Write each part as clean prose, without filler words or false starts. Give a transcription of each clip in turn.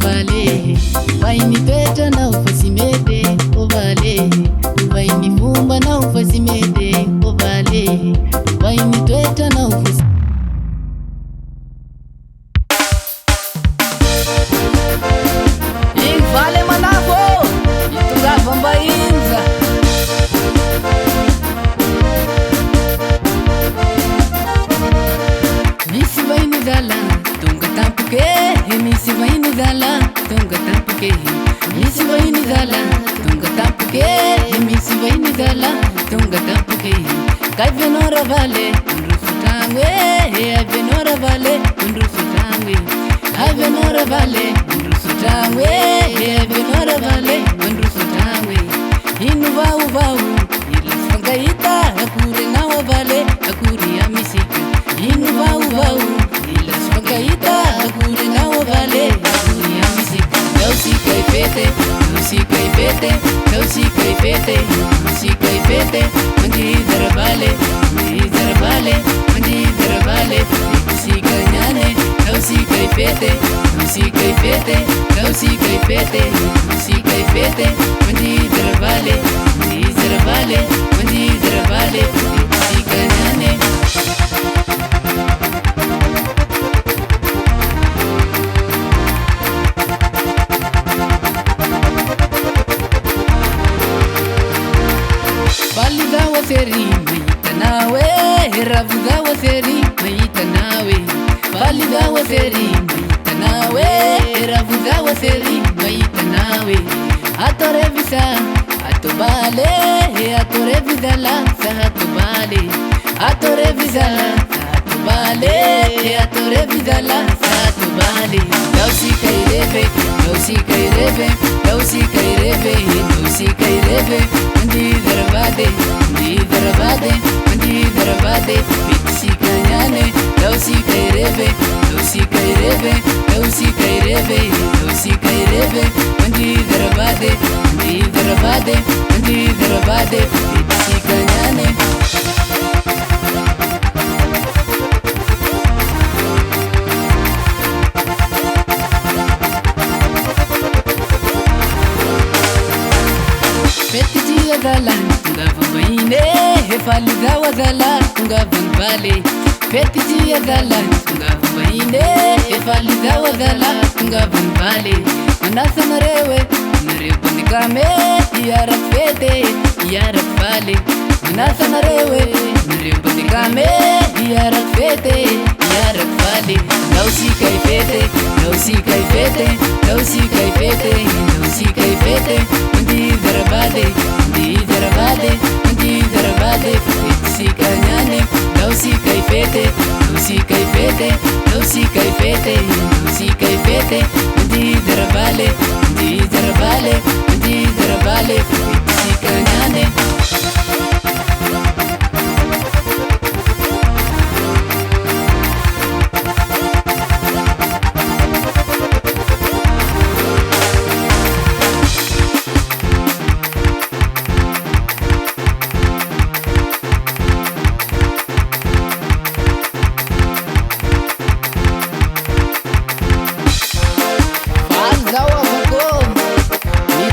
vale vai nitoetranao fa sy mety o vale vai ny fombanao fa sy mety o vale vai nitoetranao fa sy iny vale manako itongava mbainza misy vainy zala tonga tampoke misy vainy zala tonga tampoke misy vainy zala tonga tampoke misy vainy zala tonga tampoke kaivenora vale ndrusutangwe avenora vale ndrusutangwe avenora vale ndrusutangwe avenora vale ndrusutangwe inu vau vau ilasfangaita akure nawa vale akuri ya misika inu vau vau ilasfangaita akure nawa vale akuri ya misika Nausika e fete, nausika e fete, nausika e fete, nausika e fete, mandi darabale, mandi darabale, nausika nyane, nausika e fete, nausika e fete, nausika e fete, nausika e fete, mandi darabale, mandi darabale, nausika nyane. Baligawa seri maita nawe ravugawa seri maita nawe Baligawa seri maita nawe ravugawa seri maita nawe Atorevisa atobale atorevisa la sa atobale Atorevisa la sa atobale atorevisa la sa atobale Nausika ireve nausika ireve nausika ireve nausika ireve Mandi darabade, mandi darabade, Mitsika nyane, nausika ireve, nausika ireve, nausika ireve, nausika ireve, mandi darabade, mandi darabade, Mitsika nyane. Petijia dalan tungavan baine Faligawa dalan tungavan vale Petijia dalan tungavan baine Faligawa dalan tungavan vale Manasa narewe narewe nikame Yarak fete yarak vale Manasa narewe narewe nikame Yarak fete yarak vale Nausika e fete nausika e fete nausika e fete nausika e fete Mandi darabade, mandi darabade, Mitsika nyane, nausika e fete, nausika e fete, nausika e fete, nausika e fete, mandi darabale, Mitsika nyane.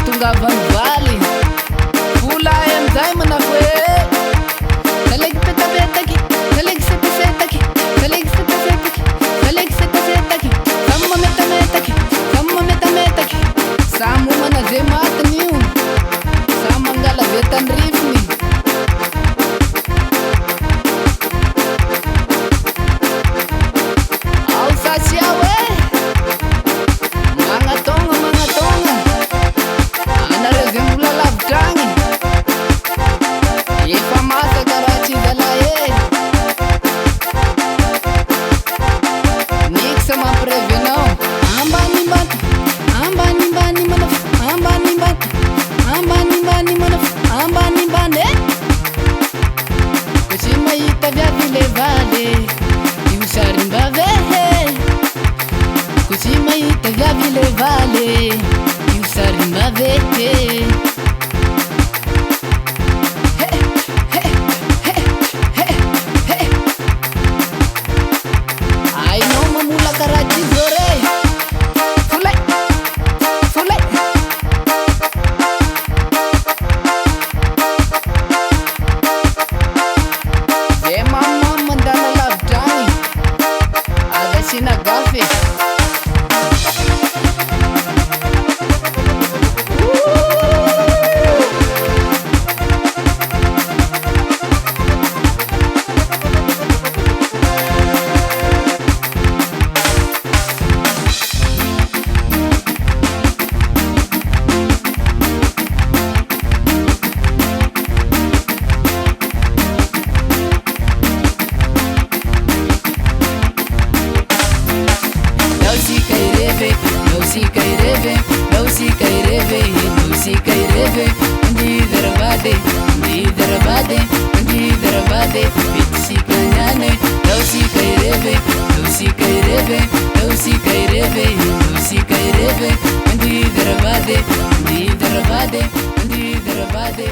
Tungavan vale Pula em zai manafwe Taleg peta petaki Taleg seta setaki Taleg seta setaki Taleg seta setaki Samma meta metaki Samma meta metaki Samu mana zemat niu Samangala vetan rifni Au sasiawe Mangatonga mangatonga Anarezemula lavtangi Yefa masa karachi dalaye Niksa ma prevenau Ambani bati Ambani bani manaf Ambani bati Ambani bani manaf Ambani bane Kushima ita vya vile vale Iusharimba vehe Kushima ita vya vile vale Iusharimba vehe Ai no mamula karachi zore Fulai Gafe. Nausi kaireve, nausi kaireve, nausi kaireve, ndi darabade, ndi darabade, bitsi kanyane, nausi kaireve, nausi kaireve, nausi kaireve, nausi kaireve, ndi darabade, ndi darabade.